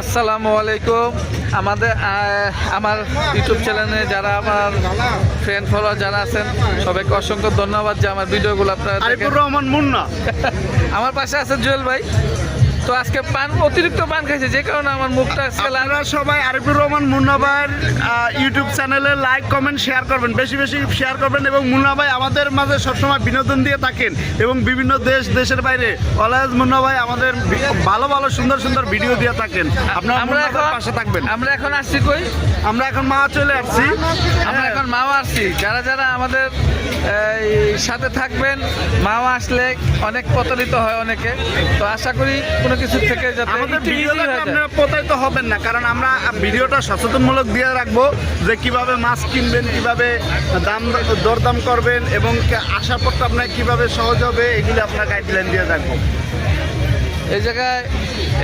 আসসালামু আলাইকুম। আমার ইউটিউব চ্যানেলে যারা আমার ফ্রেন্ড ফলোয়ার যারা আছেন সবাইকে অসংখ্য ধন্যবাদ যে আমার ভিডিওগুলো আপনারা আরিফুর রহমান মুন্না আমার পাশে আছে জুয়েল ভাই। তো আজকে অতিরিক্ত পান খাইছে যে কারণে আমার মুখটা আপনারা সবাই আরিফুর রহমান মুন্না ভাইয়ের ইউটিউব চ্যানেলে লাইক কমেন্ট শেয়ার করবেন, বেশি বেশি শেয়ার করবেন। এবং মুন্না ভাই আমাদের মাঝে সবসময় বিনোদন দিয়ে থাকেন এবং বিভিন্ন দেশের বাইরে অলওয়েজ মুন্না ভাই আমাদের ভালো ভালো সুন্দর সুন্দর ভিডিও দিয়ে থাকেন। আপনারা আমরা এখন পাশে থাকবেন। আমরা এখন আসছি কই? আমরা এখন মা চলে আসছি। আমরা এখন মাওয়া আসছি। যারা যারা আমাদের সাথে থাকবেন, মাওয়া আসলে অনেক প্রতারিত হয় অনেকে। তো আশা করি কোনো কিছু থেকে যাতে আমাদের একটু ভিডিও easy হয়ে যায়। আপনারা প্রতারিত হবেন না, কারণ আমরা ভিডিওটা সচেতনমূলক দিয়ে রাখবো যে কিভাবে মাছ কিনবেন, কিভাবে দরদাম করবেন এবং আসার পরটা আপনার কিভাবে সহজ হবে, এগুলো আপনার গাইডলাইন দিয়ে রাখবো। এই জায়গায়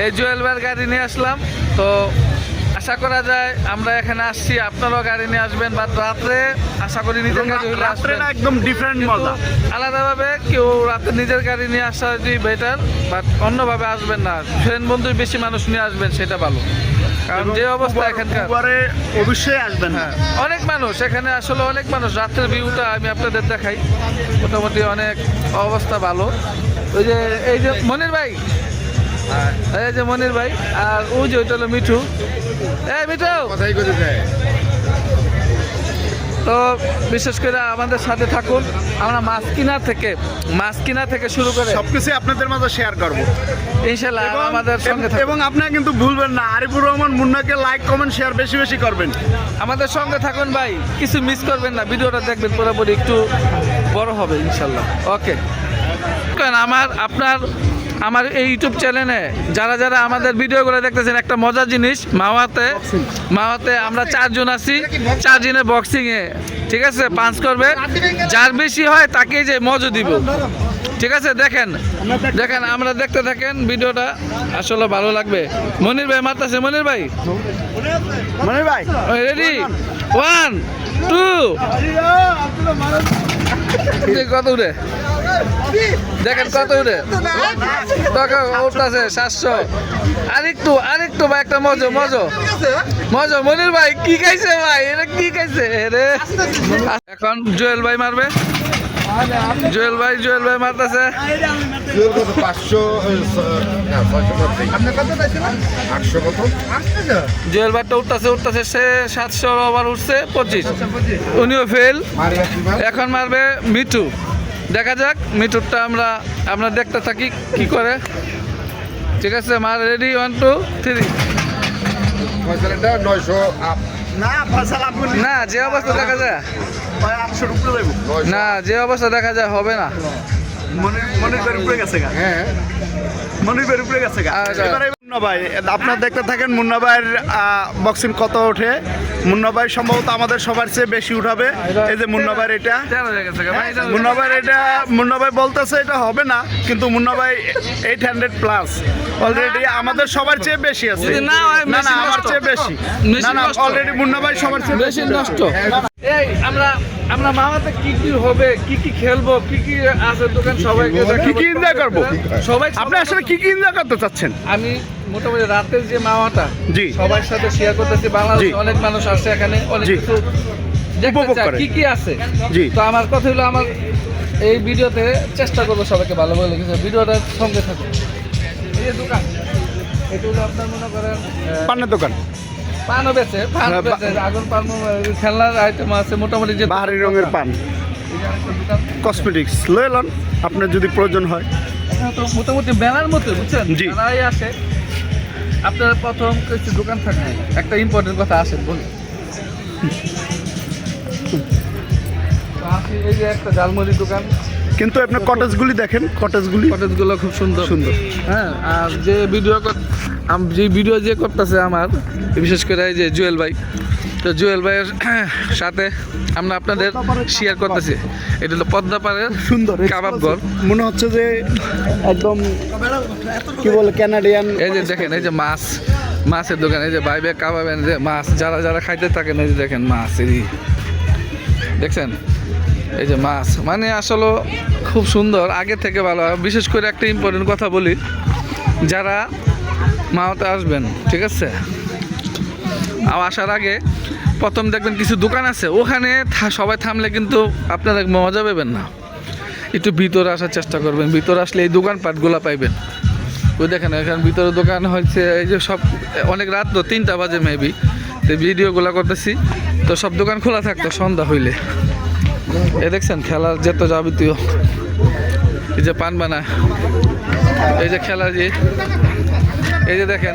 এই জুয়েল ভাইয়ের গাড়ি নিয়ে আসলাম। তো আশা করা যায় আমরা এখানে আসছি, আপনারাও গাড়ি নিয়ে আসবেন। বা রাত্রে আশা করি নিজের গাড়ি হলে রাত্রে আসবেন। না একদম ডিফারেন্ট মজা। আলাদাভাবে কেউ রাতে নিজের গাড়ি নিয়ে আসা যদি বেটার, বাট অন্যভাবে আসবেন না। ফ্রেন্ড বন্ধু বেশি মানুষ নিয়ে আসবেন, সেটা ভালো। কারণ যে অবস্থা এখানকার অবশ্যই আসবেন। হ্যাঁ, অনেক মানুষ এখানে, আসলে অনেক মানুষ। রাত্রের ভিউটা আমি আপনাদের দেখাই, মোটামুটি অনেক অবস্থা ভালো। ওই যে এই যে মনির ভাই, এই যে মনির ভাই, আর ওই যে ওইটা হলো মিঠু। এই মিঠু, তো বিশেষ করে আমাদের সাথে থাকুন। আমরা মাছ কিনা থেকে শুরু করে সবকিছু আপনাদের মাঝে শেয়ার করবো ইনশাল্লাহ। আমাদের সঙ্গে থাকুন এবং আপনারা কিন্তু ভুলবেন না, আরিফুর রহমান মুন্নাকে লাইক কমেন্ট শেয়ার বেশি বেশি করবেন। আমাদের সঙ্গে থাকুন ভাই, কিছু মিস করবেন না। ভিডিওটা দেখবেন, পুরোপুরি একটু বড় হবে ইনশাল্লাহ। ওকে, আমার এই ইউটিউব চ্যানেলে যারা যারা আমাদের ভিডিওগুলো দেখতেছেন, একটা মজার জিনিস, মাওয়াতে আমরা 4 জন আছি। 4 জনে বক্সিংয়ে, ঠিক আছে, পাঞ্চ করবে। যার বেশি হয় তাকেই যে মজা দিব, ঠিক আছে। দেখেন, আমরা দেখতে থাকেন ভিডিওটা, আসলে ভালো লাগবে। মনির ভাই মারতেছে, মনির ভাই রেডি, 1 2 কত উঠে দেখেন, কত উঠে টাকা উঠতেছে 700। আরেকটু ভাই, একটা মজা। মনির ভাই কি খাইছে ভাই, এটা কি খাইছে রে? এখন জুয়েল ভাই মারবে। জুয়েল ভাই মারতেছে। জুয়েল ভাইটা উঠতেছে সে 700 ওভার উঠছে 25, উনিও ফেল। এখন মারবে মিঠু। দেখা যাক মিঠুরটা আমরা দেখতে থাকি কি করে, ঠিক আছে। মার রেডি, 1 2 3। না, যে অবস্থা দেখা যায় হবে না। ভাই আপনারা দেখতে থাকেন মুন্না ভাইয়ের বক্সিং কত ওঠে। মুন্না ভাই সম্ভবত আমাদের সবার চেয়ে বেশি উঠাবে। এই যে মুন্না ভাইয়ের এটা, মুন্না ভাই বলতেছে এটা হবে না, কিন্তু মুন্না ভাই 800 প্লাস অলরেডি আমাদের সবার চেয়ে বেশি আছে। না আমার চেয়ে বেশি, না অলরেডি মুন্না ভাই সবার চেয়ে বেশি নষ্ট। এই আমরা মামাতে কি হবে, কি খেলবো, কি আছে দোকান, সবাইকে কি এনজয় করবো, সবাই। আপনি আসলে কি এনজয় করতে চাচ্ছেন? আমি মোটামুটি রাতের যে মামাটা জি সবার সাথে শেয়ার করতেছি। বাংলাদেশে অনেক মানুষ আসে এখানে, অনেক কিছু দেখতে চায়, কি আছে। জি, তো আমার কথা হলো, আমার এই ভিডিওতে চেষ্টা করবো সবাইকে ভালো ভালো কিছু, ভিডিওটার সঙ্গে থাকুন। এই যে দোকান, এটা হলো আপনার মনে করেন পানের দোকান, পানও বেচে, আগুন পান, খেলনার আইটেম আছে মোটামুটি, যে বাহারি রঙের পান, কসমেটিক্স লয়ে লন আপনার যদি প্রয়োজন হয়। তো মোটামুটি মেলার মতো, বুঝছেন, জি। মেলায় আসে আপনার প্রথম কিছু দোকান থাকবে। একটা ইম্পর্টেন্ট কথা আসেন বলি, এই যে একটা ঝালমুড়ির দোকান, কিন্তু আপনার কটেজগুলি দেখেন, কটেজগুলো খুব সুন্দর। হ্যাঁ, আর যে ভিডিও যে করতেছে আমার, বিশেষ করে এই যে জুয়েল ভাই, তো জুয়েল ভাইয়ের সাথে আমরা আপনাদের শেয়ার করতেছি। এটা হলো পদ্মাপাড়ের সুন্দর কাবাব ঘর, মনে হচ্ছে যে একদম কি বলে কানাডিয়ান। এই যে দেখেন, এই যে মাছের দোকান, এই যে ভাই কাবাব, যে মাছ যারা খাইতে থাকেন, এই যে দেখেন মাছ, এই দেখছেন, এই যে মাছ, মানে আসলে খুব সুন্দর, আগে থেকে ভালো। বিশেষ করে একটা ইম্পর্টেন্ট কথা বলি, যারা মাওয়াতে আসবেন, ঠিক আছে? আর আসার আগে প্রথম দেখবেন কিছু দোকান আছে, ওখানে সবাই থামলে কিন্তু আপনারা মজা পাবেন না। একটু ভিতরে আসার চেষ্টা করবেন, ভিতরে আসলে এই দোকানপাটগুলো পাইবেন। ওই দেখেন এখানে ভিতরে দোকান হচ্ছে, এই যে সব অনেক রাত তো 3টা বাজে মেবি, তো ভিডিওগুলো করতেছি, তো সব দোকান খোলা থাকতো সন্ধ্যা হইলে। এ দেখছেন খেলার যেত যাবতীয়, এই যে পান বানা, এই যে খেলার এই যে দেখেন,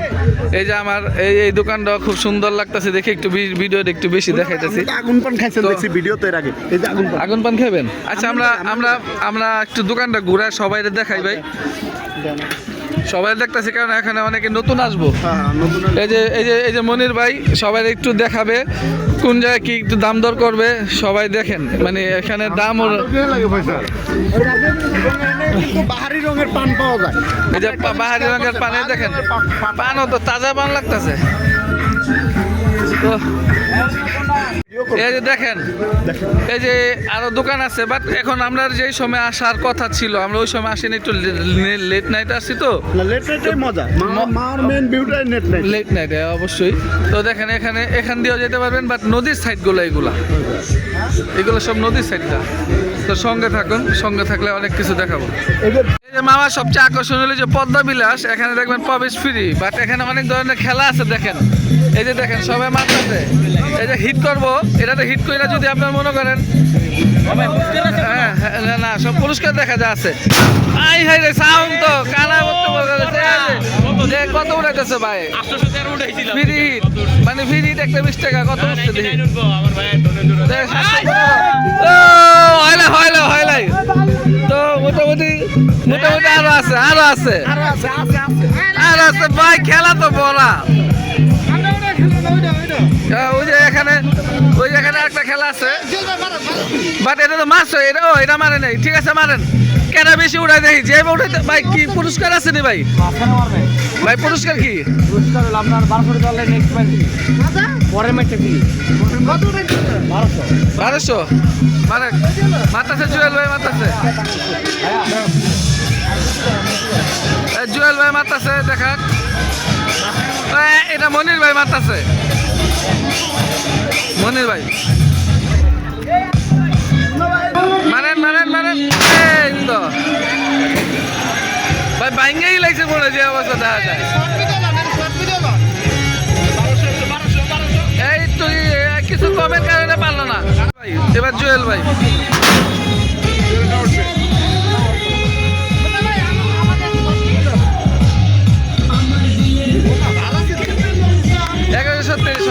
এই যে আমার এই দোকানটা খুব সুন্দর লাগতেছে দেখে, একটু ভিডিও একটু বেশি দেখাইতেছি। আগুন পান খাইছেন দেখছি ভিডিওতে এর আগে, এই যে আগুন পান খাবেন? আচ্ছা আমরা একটু দোকানটা ঘুরে সবাই দেখাই ভাই, সবাই দেখতেছি, কারণ এখানে অনেকে নতুন আসবো। এই যে মনির ভাই সবাই একটু দেখাবে কোন জায়গায় কি একটু দাম দর করবে, সবাই দেখেন, মানে এখানে দাম বাহারি রঙের পান পাওয়া যায়। এই যে বাহারি রঙের পান, দেখেন পানও তো তাজা পান লাগতেছে। তো এই যে দেখেন, এই যে আরো দোকান আছে, বাট এখন আমরা যেই সময় আসার কথা ছিল আমরা ওই সময় আসিনি, একটু লেট নাইট আসছি তো। লেট নাইটের মজা, মার মেন ভিউটাই লেট নাইট অবশ্যই। তো দেখেন এখান দিয়েও যেতে পারবেন, বাট নদীর সাইডগুলো এগুলো সব নদীর সাইডটা। তো সঙ্গে থাকুন, সঙ্গে থাকলে অনেক কিছু দেখাবো। এই যে মামা সবচেয়ে আকর্ষণ হলো যে পদ্মা বিলাস, এখানে দেখবেন প্রবেশ ফ্রি, বাট এখানে অনেক ধরনের খেলা আছে দেখেন। এই যে দেখেন সবাই মারতেছে, এই যে হিট করবো, এটাতে হিট করে যদি আপনার মনে করেন, হ্যাঁ না সব পুরস্কার দেখা যা আছে। আই হাই রে সাউন্ড তো কানা করতে বলতে কত উঠাইতেছে ভাই? ফ্রি হিট, মানে ফ্রি হিট একটা 20 টাকা, কত উঠছে দেখি। হয় তো মোটামুটি আরো আছে ভাই, খেলা তো বলা। ওই যে এখানে একটা খেলা আছে, বাট এটা তো মাছ, এটা মারে নাই, ঠিক আছে মারেন, কেন বেশি উড়াই দেখি যে উঠাইতে। ভাই কি পুরস্কার আছে নি ভাই? ভাই পুরস্কার কি? আপনার 1200 মানে মারতেছে জুয়েল ভাই, মারতেছে জুয়েল ভাই, মারতেছে দেখান। এটা মনির ভাই মারতেছে, মনির ভাই মারেন এই তো ভাই বাইঙ্গেই লাগছে মনে, যে অবস্থা দেখা যায়। এই তুই কিছু কমের কারণে পারলো না ভাই। এবার জুয়েল ভাই,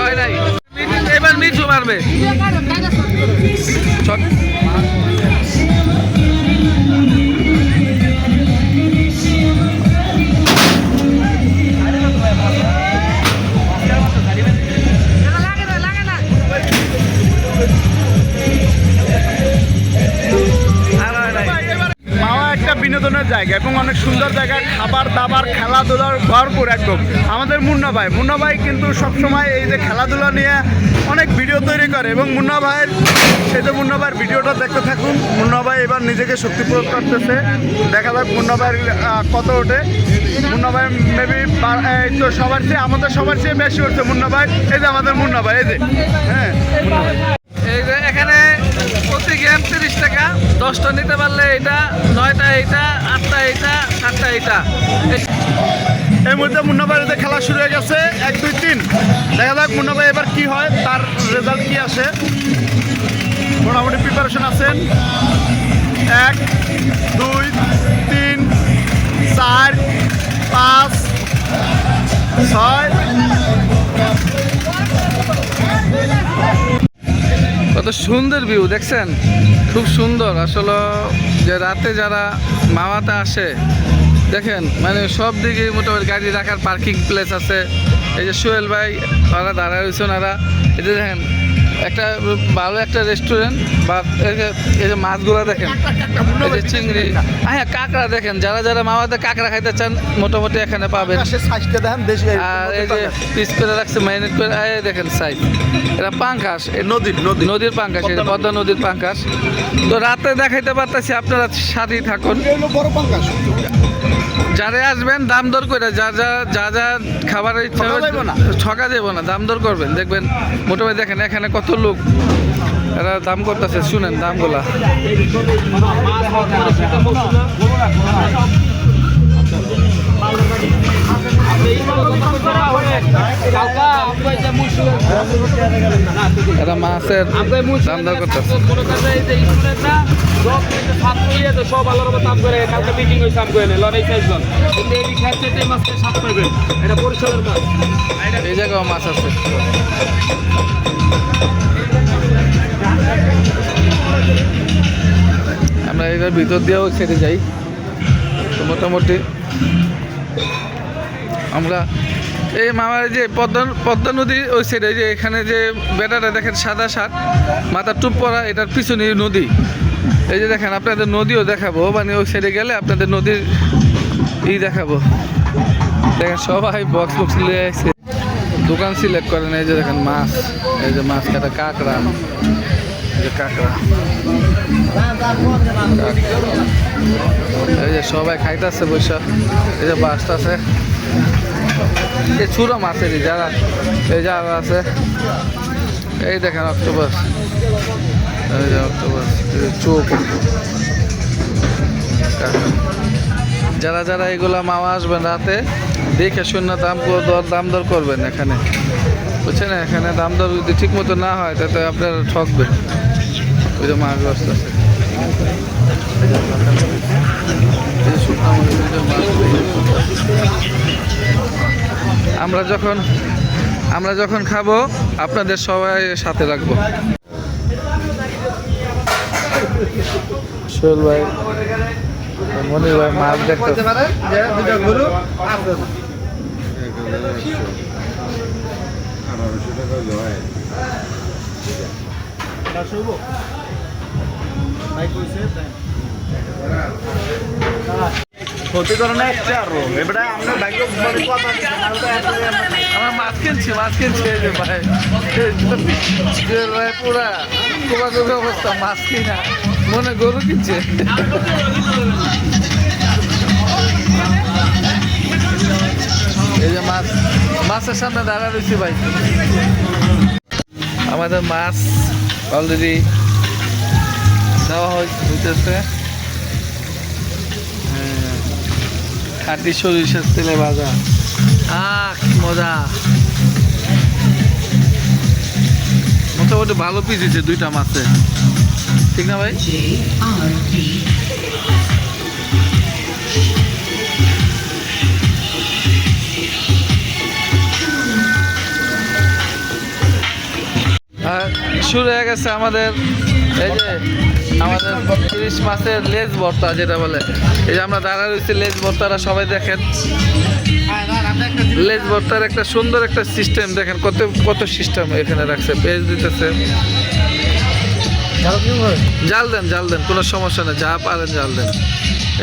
হয় নাই, এবার মিঠু মারবে। বিনোদনের জায়গা এবং অনেক সুন্দর জায়গা, খাবার দাবার খেলাধুলার ভরপুর একদম। আমাদের মুন্না ভাই কিন্তু সবসময় এই যে খেলাধুলা নিয়ে অনেক ভিডিও তৈরি করে, এবং মুন্না ভাইয়ের ভিডিওটা দেখতে থাকুন। মুন্না ভাই এবার নিজেকে শক্তি প্রয়োগ করতেছে, দেখা যাক মুন্না ভাইয়ের কত ওঠে। মুন্না ভাই মেবি তো আমাদের সবার চেয়ে বেশি উঠছে মুন্না ভাই। এই যে আমাদের মুন্না ভাই, এই যে হ্যাঁ এই যে এখানে প্রতি গেম 30 টাকা, 10টা নিতে পারলে এটা, 9টা এইটা, 8টা এইটা, 7টা এইটা। এই মুহূর্তে মুন্না ভাইয়ের খেলা শুরু হয়ে গেছে, 1 2 3। দেখা যাক মুন্না ভাই এবার কি হয়, তার রেজাল্ট কি আসে। মোটামুটি প্রিপারেশন আছেন। 1 2 3 4 5 6। কত সুন্দর ভিউ দেখছেন, খুব সুন্দর আসলে। যে রাতে যারা মাওয়াতে আসে দেখেন, মানে সব দিকে মোটামুটি গাড়ি রাখার পার্কিং প্লেস আছে। এই যে সোহেল ভাই ওরা দাঁড়ায় রয়েছে, ওনারা এই যে দেখেন একটা ভালো একটা রেস্টুরেন্ট, বা এই যে মাছগুলো দেখেন, এই যে চিংড়ি, হ্যাঁ কাঁকড়া দেখেন, যারা মাওয়াতে কাঁকড়া খাইতে চান মোটামুটি এখানে পাবেন। আর এই যে পিস করে রাখছে ম্যারিনেট করে, দেখেন সাইজ, এটা পাঙ্কাশ, নদীর পাঙ্কাশ, এটা পদ্মা নদীর পাঙ্কাশ। তো রাতে দেখাইতে পারতেছি, আপনারা সাথেই থাকুন। বড় পাঙ্কাশ যারা আসবেন দাম দর করে যা যা খাবারের ইচ্ছা ঠকা যাইবো না। ঠকা যাবো না, দাম দর করবেন দেখবেন। মোটামুটি দেখেন এখানে কত লোক এরা দাম করতেছে, শুনেন দামগুলা। এরা মাছের দাম দর করতেছে। সব আলোর দাম করে কালকে মিটিং হয়েছে আম করে লড়াই চাইজন কিন্তু এই খাচ্ছে যে মাছটা সাত পাইবেন এটা পরিষ্কারের মাছ। এই জায়গাও মাছ আছে। আমরা এটার ভিতর দিয়েও ছেড়ে যাই। তো মোটামুটি আমরা এই মামার যে পদ্মা নদী ওই সাইডে যে এখানে যে বেটাটা দেখেন সাদা শার্ট মাথার টুপ পরা, এটার পিছনে নদী। এই যে দেখেন আপনাদের নদীও দেখাবো, মানে ওই সাইডে গেলে আপনাদের নদীর দেখাবো। দেখেন সবাই বক্স নিয়ে আসছে, দোকান সিলেক্ট করেন। এই যে দেখেন মাছ, এই যে মাছ কাটা কাঁকড়া, এই যে কাঁকড়া, এই যে সবাই খাইতেছে বৈশা। এই যে বাসটা আছে, এই ছোটো মাছের যারা এই যারা আছে। এই দেখেন অক্টোপাস, এই যে অক্টোপাস, চোখ। যারা যারা এগুলা মাওয়া আসবেন রাতে দেখে শূন্য দাম দর করবেন এখানে, বুঝছেন? এখানে দাম দর যদি ঠিক মতো না হয় তাতে আপনারা ঠকবেন। ওই যে মাছ ব্যস্ত আছে, আমরা যখন খাবো আপনাদের সবাই সাথে রাখবো। সোহেল ভাই, মনির ভাই মাছ দেখতে ক্ষতি করে না একটা আরো এবারে আমরা ভাগ্য কথা আমরা মাছ কিনছি এই যে ভাই, সোহেল ভাই পুরা কোবাগোবি অবস্থা, মাছ কিনা মনে গরু কিনছে। এই যে মাছের সামনে দাঁড়া রয়েছি ভাই। আমাদের মাছ অলরেডি দেওয়া হইতেছে, খাঁটি সরিষার তেলে ভাজা। কি মজা! মোটামুটি ভালো পিস হয়েছে দুইটা মাছে, ঠিক না ভাই? শুরু হয়ে গেছে আমাদের এই যে আমাদের 30 মাসের লেজ ভর্তা যেটা বলে। এই যে আমরা দাঁড়া রয়েছি লেজ ভর্তারা সবাই দেখেন। লেজ ভর্তার একটা সুন্দর একটা সিস্টেম দেখেন, কত সিস্টেম এখানে রাখছে। পেঁয়াজ দিতেছে, জাল দেন কোনো সমস্যা নেই, যা পারেন জাল দেন।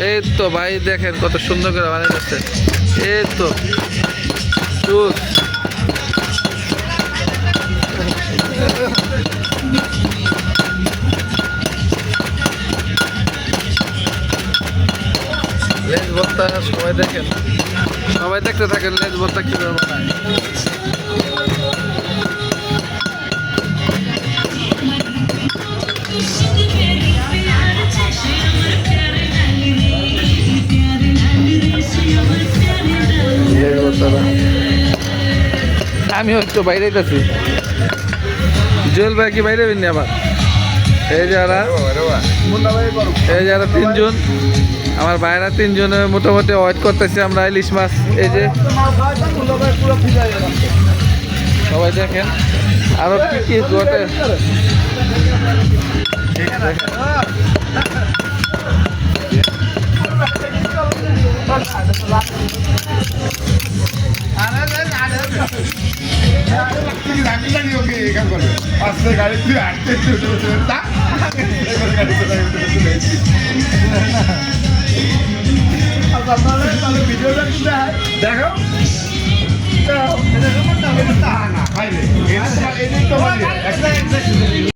এই তো ভাই দেখেন কত সুন্দর করে বানিয়ে যাচ্ছে। এই তো লেজ ভর্তা সবাই দেখেন, সবাই দেখতে থাকেন লেজ ভর্তা কিভাবে বানায়। আমিও একটু বাইরে যাচ্ছি। জুয়েল ভাই কি বাইরে বেরিয়ে আবার? এই যারা তিনজন আমার ভাইরা তিনজনে মোটামুটি ওয়েট করতেছি আমরা ইলিশ মাছ। এই যে সবাই দেখেন আরো কি কি ঘটে। দেখো